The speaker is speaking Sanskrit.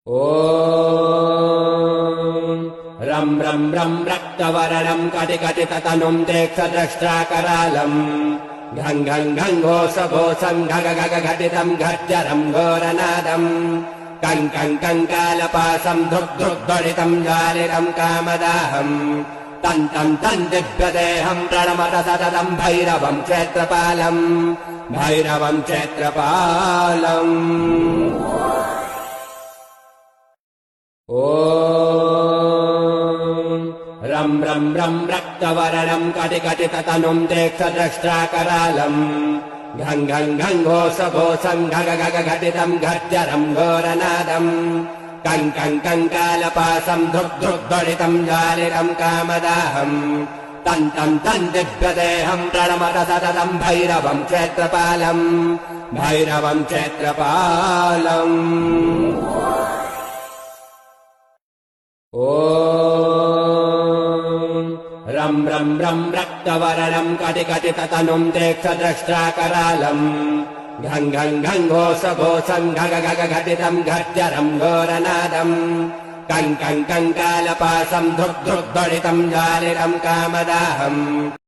ॐ रं रं रं रक्तवर्णं कटिकटिततनुं देक्षद्रष्ट्राकरालम् घं घं घं घोषघोषं घग घग घटितं घर्जरं घोरनादम् कं कं कङ्कालपाशं धुक् धुग्धरितं ज्वालितं कामदाहम् तं तं तं दिव्यदेहं प्रणमत सततं भैरवं क्षेत्रपालम् भैरवं क्षेत्रपालम् ॐ रं रं रं रक्तवर्णं कटिकटिततनुं देक्षद्रष्ट्राकरालम् घं घं घं घोषघोषं घग घग घटितं घर्जरं घोरनादम् कं कं कङ्कालपाशं धुक् धुग्धरितं ज्वालितं कामदाहम् तं तं तं दिव्यदेहं प्रणमत सततं भैरवं क्षेत्रपालम् भैरवं क्षेत्रपालम् ॐ रं रं रं रक्तवर्णं कटिकटिततनुं देक्षद्रष्ट्राकरालम् घं घं घं घोषघोषं घग घग घटितं घर्जरं घोरनादम् कं कं कङ्कालपाशं धुक् धुग्धरितं ज्वालितं कामदाहम्